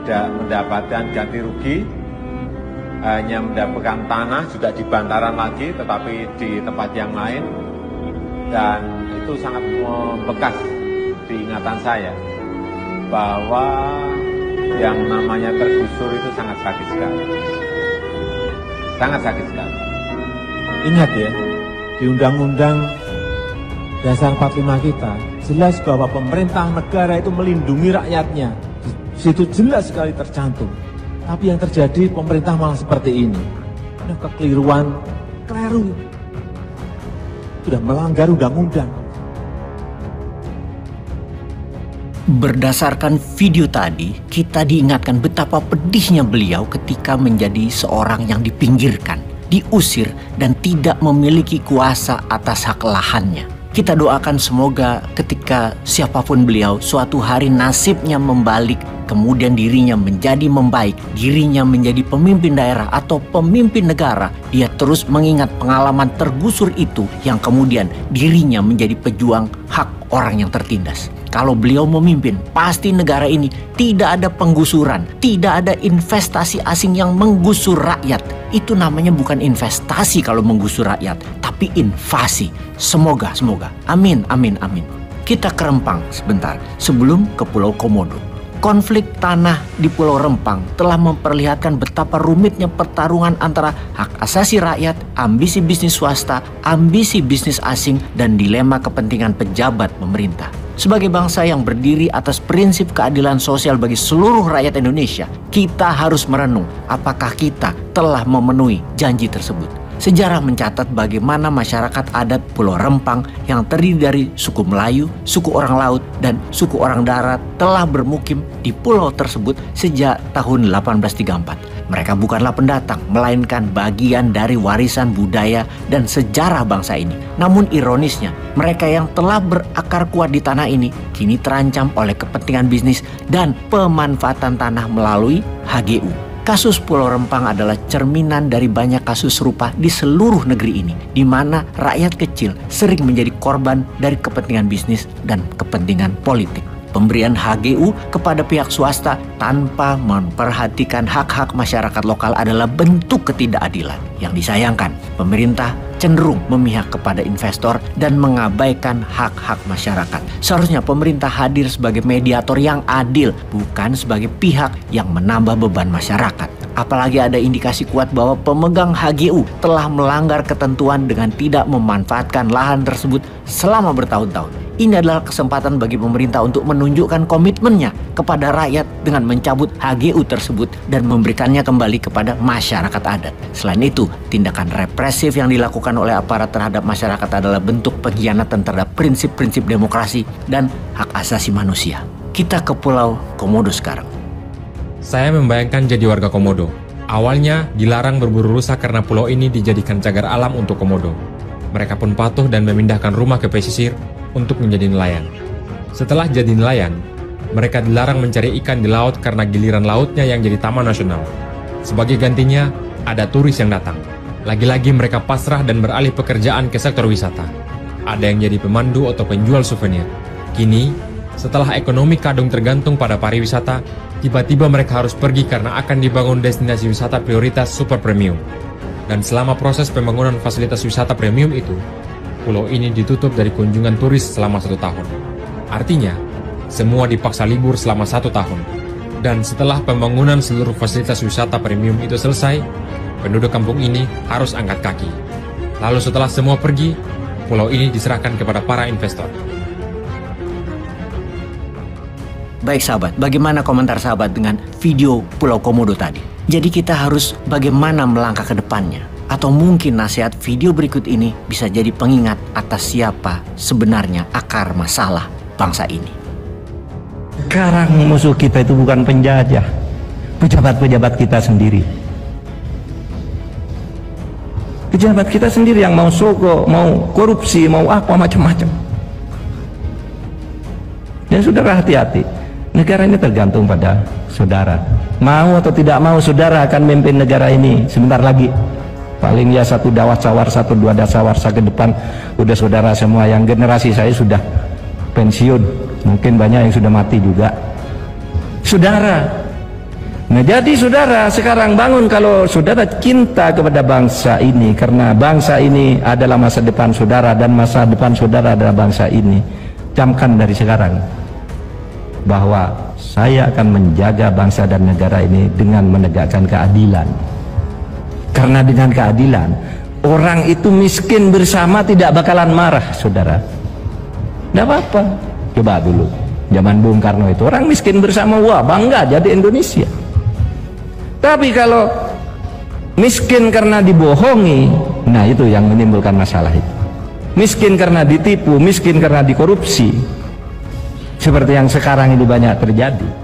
tidak mendapatkan ganti rugi, hanya mendapatkan tanah juga di bantaran lagi, tetapi di tempat yang lain, dan itu sangat membekas di ingatan saya bahwa yang namanya tergusur itu sangat sakit sekali, sangat sakit sekali. Ingat ya, di Undang-Undang Dasar 45 kita jelas bahwa pemerintah negara itu melindungi rakyatnya. Di situ jelas sekali tercantum. Tapi yang terjadi pemerintah malah seperti ini. Ini kekeliruan, keliru. Sudah melanggar undang-undang. Berdasarkan video tadi, kita diingatkan betapa pedihnya beliau ketika menjadi seorang yang dipinggirkan, diusir, dan tidak memiliki kuasa atas hak lahannya. Kita doakan semoga ketika siapapun beliau, suatu hari nasibnya membalik, kemudian dirinya menjadi membaik, dirinya menjadi pemimpin daerah atau pemimpin negara, dia terus mengingat pengalaman tergusur itu yang kemudian dirinya menjadi pejuang hak orang yang tertindas. Kalau beliau memimpin, pasti negara ini tidak ada penggusuran, tidak ada investasi asing yang menggusur rakyat. Itu namanya bukan investasi kalau menggusur rakyat, tapi invasi. Semoga. Amin. Kita ke Rempang sebentar sebelum ke Pulau Komodo. Konflik tanah di Pulau Rempang telah memperlihatkan betapa rumitnya pertarungan antara hak asasi rakyat, ambisi bisnis swasta, ambisi bisnis asing, dan dilema kepentingan pejabat pemerintah. Sebagai bangsa yang berdiri atas prinsip keadilan sosial bagi seluruh rakyat Indonesia, kita harus merenung apakah kita telah memenuhi janji tersebut. Sejarah mencatat bagaimana masyarakat adat Pulau Rempang yang terdiri dari suku Melayu, suku orang laut, dan suku orang darat telah bermukim di pulau tersebut sejak tahun 1834. Mereka bukanlah pendatang, melainkan bagian dari warisan budaya dan sejarah bangsa ini. Namun ironisnya, mereka yang telah berakar kuat di tanah ini kini terancam oleh kepentingan bisnis dan pemanfaatan tanah melalui HGU. Kasus Pulau Rempang adalah cerminan dari banyak kasus serupa di seluruh negeri ini, di mana rakyat kecil sering menjadi korban dari kepentingan bisnis dan kepentingan politik. Pemberian HGU kepada pihak swasta tanpa memperhatikan hak-hak masyarakat lokal adalah bentuk ketidakadilan. Yang disayangkan, pemerintah cenderung memihak kepada investor dan mengabaikan hak-hak masyarakat. Seharusnya pemerintah hadir sebagai mediator yang adil, bukan sebagai pihak yang menambah beban masyarakat. Apalagi ada indikasi kuat bahwa pemegang HGU telah melanggar ketentuan dengan tidak memanfaatkan lahan tersebut selama bertahun-tahun. Ini adalah kesempatan bagi pemerintah untuk menunjukkan komitmennya kepada rakyat dengan mencabut HGU tersebut dan memberikannya kembali kepada masyarakat adat. Selain itu, tindakan represif yang dilakukan oleh aparat terhadap masyarakat adalah bentuk pengkhianatan terhadap prinsip-prinsip demokrasi dan hak asasi manusia. Kita ke Pulau Komodo sekarang. Saya membayangkan jadi warga Komodo. Awalnya dilarang berburu rusa karena pulau ini dijadikan cagar alam untuk komodo. Mereka pun patuh dan memindahkan rumah ke pesisir untuk menjadi nelayan. Setelah jadi nelayan, mereka dilarang mencari ikan di laut karena giliran lautnya yang jadi taman nasional. Sebagai gantinya, ada turis yang datang. Lagi-lagi mereka pasrah dan beralih pekerjaan ke sektor wisata. Ada yang jadi pemandu atau penjual souvenir. Kini, setelah ekonomi kadung tergantung pada pariwisata, tiba-tiba mereka harus pergi karena akan dibangun destinasi wisata prioritas super premium. Dan selama proses pembangunan fasilitas wisata premium itu, pulau ini ditutup dari kunjungan turis selama 1 tahun. Artinya, semua dipaksa libur selama 1 tahun. Dan setelah pembangunan seluruh fasilitas wisata premium itu selesai, penduduk kampung ini harus angkat kaki. Lalu setelah semua pergi, pulau ini diserahkan kepada para investor. Baik sahabat, bagaimana komentar sahabat dengan video Pulau Komodo tadi? Jadi kita harus bagaimana melangkah ke depannya? Atau mungkin nasihat video berikut ini bisa jadi pengingat atas siapa sebenarnya akar masalah bangsa ini. Sekarang musuh kita itu bukan penjajah, pejabat-pejabat kita sendiri. Pejabat kita sendiri yang mau sogok, mau korupsi, mau apa macam-macam. Dan saudara hati-hati, negara ini tergantung pada saudara. Mau atau tidak mau saudara akan memimpin negara ini sebentar lagi. Paling ya 1 dawat-sawar, 1-2 dasawarsa ke depan udah saudara semua. Yang generasi saya sudah pensiun, mungkin banyak yang sudah mati juga. Saudara, Nah jadi saudara sekarang bangun, kalau saudara cinta kepada bangsa ini, karena bangsa ini adalah masa depan saudara dan masa depan saudara adalah bangsa ini, camkan dari sekarang bahwa saya akan menjaga bangsa dan negara ini dengan menegakkan keadilan. Karena dengan keadilan orang itu miskin bersama tidak bakalan marah, saudara. Tidak apa-apa. Coba dulu zaman Bung Karno itu orang miskin bersama, wah bangga jadi Indonesia. Tapi kalau miskin karena dibohongi, nah itu yang menimbulkan masalah itu. Miskin karena ditipu, miskin karena dikorupsi, seperti yang sekarang ini banyak terjadi.